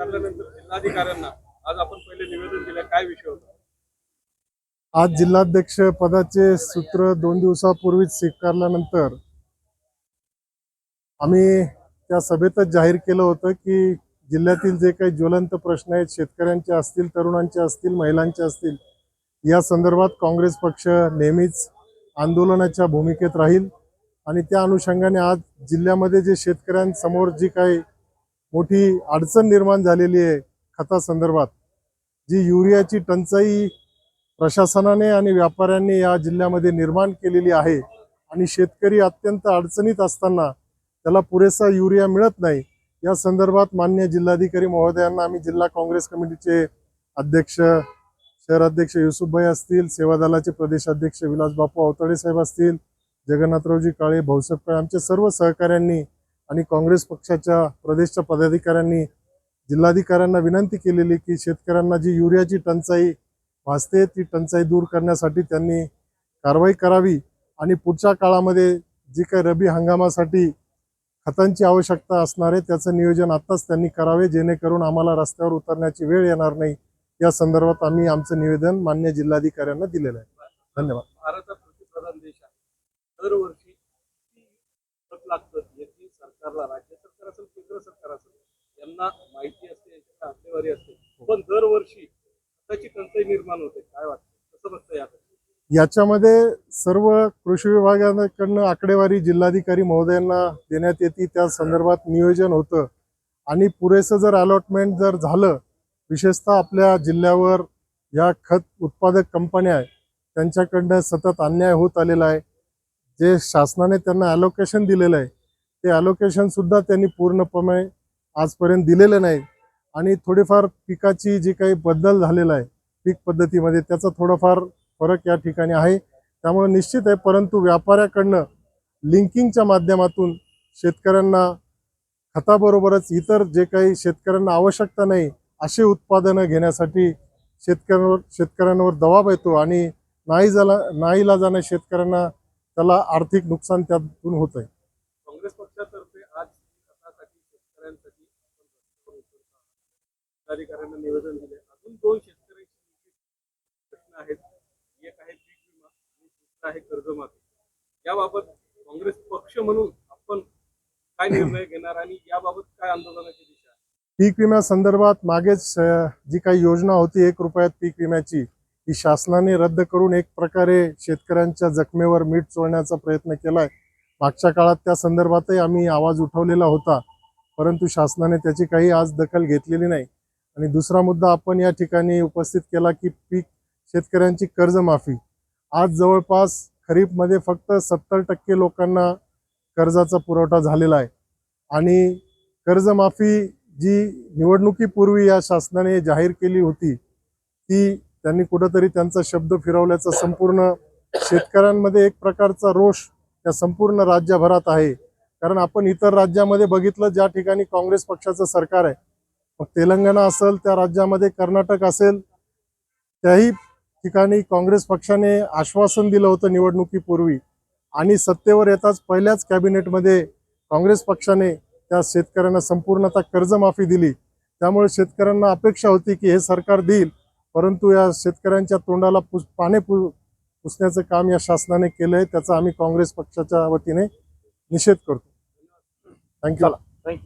स्वीकारल्यानंतर जिल्हाधिकाऱ्यांना आज आपण पहिले निवेदन दिले, काय विषय होता? आज जिल्हाध्यक्ष पदाचे सूत्र 2 दिवसापूर्वीच स्वीकारल्यानंतर आम्ही त्या सभेतच जाहीर केलं होतं की जिल्ह्यातील जे काही ज्वलंत प्रश्न आहेत, शेतकऱ्यांचे असतील, तरुणांचे असतील, महिलांचे असतील, या संदर्भात काँग्रेस पक्ष नेहमीच आंदोलनाच्या भूमिकेत राहील आणि त्या अनुषंगाने आज जिल्ह्यामध्ये जे शेतकऱ्यांसमोर जी काही मोठी अडचण निर्माण झालेली आहे खतासंदर्भात, जी युरियाची टंचाई प्रशासनाने आणि व्यापाऱ्यांनी या जिल्ह्यामध्ये निर्माण केलेली आहे आणि शेतकरी अत्यंत अडचणीत असताना त्याला पुरेसा युरिया मिळत नाही, या संदर्भात माननीय जिल्हाधिकारी महोदयांना आम्ही जिल्हा काँग्रेस कमिटीचे अध्यक्ष, शहर अध्यक्ष युसुफभाई असतील, सेवा दलाचे प्रदेशाध्यक्ष विलास बापू अवतडे साहेब असतील, जगन्नाथरावजी काळे, भाऊसाहेब काळे, आमच्या सर्व सहकाऱ्यांनी आणि काँग्रेस पक्षाच्या प्रदेशच्या पदाधिकाऱ्यांनी जिल्हाधिकाऱ्यांना विनंती केलेली की शेतकऱ्यांना जी युरियाची टंचाई भासते ती टंचाई दूर करण्यासाठी त्यांनी कारवाई करावी आणि पुढच्या काळामध्ये जी काही रब्बी हंगामासाठी खतांची आवश्यकता असणार आहे त्याचं नियोजन आत्ताच त्यांनी करावे, जेणेकरून आम्हाला रस्त्यावर उतरण्याची वेळ येणार नाही, या संदर्भात आम्ही आमचं निवेदन मान्य जिल्हाधिकाऱ्यांना दिलेलं आहे। धन्यवाद। भारत हा कृषीप्रधान देश आहे, दरवर्षी खत लागतं याची सरकारला, राज्य सरकार असेल, केंद्र सरकार असेल, यांना माहिती असते, यांची आकडेवारी असते, पण दरवर्षी खताची टंचाई निर्माण होते, काय वाटतं, कसं बघतं याकडे? याच्यामध्ये सर्व कृषी विभागाकडनं आकडेवारी जिल्हाधिकारी महोदयांना देण्यात येते, त्या संदर्भात नियोजन होतं आणि पुरेसं जर अलॉटमेंट जर झालं, विशेषतः आपल्या जिल्ह्यावर या खत उत्पादक कंपन्या आहे त्यांच्याकडनं सतत अन्याय होत आलेला आहे। जे शासनाने त्यांना ॲलोकेशन दिलेलं आहे ते ॲलोकेशनसुद्धा त्यांनी पूर्णपणे आजपर्यंत दिलेलं नाही आणि थोडीफार पिकाची जी काही बदल झालेला आहे पीक पद्धतीमध्ये त्याचा थोडाफार फरक या ठिकाणी आहे, त्यामुळे निश्चित आहे, परंतु व्यापाऱ्याकडनं लिंकिंगच्या माध्यमातून शेतकऱ्यांना खताबरोबरच इतर जे काही शेतकऱ्यांना आवश्यकता नाही अशी उत्पादनं घेण्यासाठी शेतकऱ्यांवर दबाव येतो आणि नाईलाजाने शेतकऱ्यांना त्याला आर्थिक नुकसान त्यातून होत आहे। काँग्रेस पक्षातर्फे आज खतासाठी शेतकऱ्यांसाठी जिल्हाधिकाऱ्यांना निवेदन दिले, अजून 2 शेतकऱ्यांचे प्रश्न आहेत, एक आहे पीक विमा आणि दुसरा आहे कर्जमाफी, याबाबत काँग्रेस पक्ष म्हणून आपण काय निर्णय घेणार आणि याबाबत काय आंदोलनाची दिशा आहे? पीक विम्यासंदर्भात मागेच जी काही योजना होती 1 रुपयात पीक विम्याची, ही शासनाने रद्द करून एक प्रकारे शेतकऱ्यांच्या जखमेवर मीठ चोळण्याचा प्रयत्न केलाय। मागच्या काळात त्या संदर्भातही आम्ही आवाज उठवलेला होता, परंतु शासनाने त्याची काही आज दखल घेतलेली नाही। आणि दुसरा मुद्दा आपण या ठिकाणी उपस्थित केला की शेतकऱ्यांची कर्जमाफी, आज जवळपास खरीपमध्ये फक्त 70% लोकांना कर्जाचा पुरवठा झालेला आहे आणि कर्जमाफी जी निवडणुकीपूर्वी या शासनाने जाहीर केली होती ती त्यांनी कुठंतरी त्यांचा शब्द फिरवल्याचा संपूर्ण शेतकऱ्यांमध्ये एक प्रकारचा रोष या संपूर्ण राज्यभरात आहे। कारण आपण इतर राज्यामध्ये बघितलं ज्या ठिकाणी काँग्रेस पक्षाचं सरकार आहे, मग तेलंगणा असेल, त्या राज्यामध्ये कर्नाटक असेल, त्याही ठिकाणी काँग्रेस पक्षाने आश्वासन दिलं होतं निवडणुकीपूर्वी आणि सत्तेवर येताच पहिल्याच कॅबिनेटमध्ये काँग्रेस पक्षाने त्या शेतकऱ्यांना संपूर्णतः कर्जमाफी दिली। त्यामुळे शेतकऱ्यांना अपेक्षा होती की हे सरकार देईल, परंतु या शेतकऱ्यांच्या तोंडाला पाने पुसण्याचं काम या शासनाने केलंय, त्याचा आम्ही काँग्रेस पक्षाच्या वतीने निषेध करतो। थँक्यू।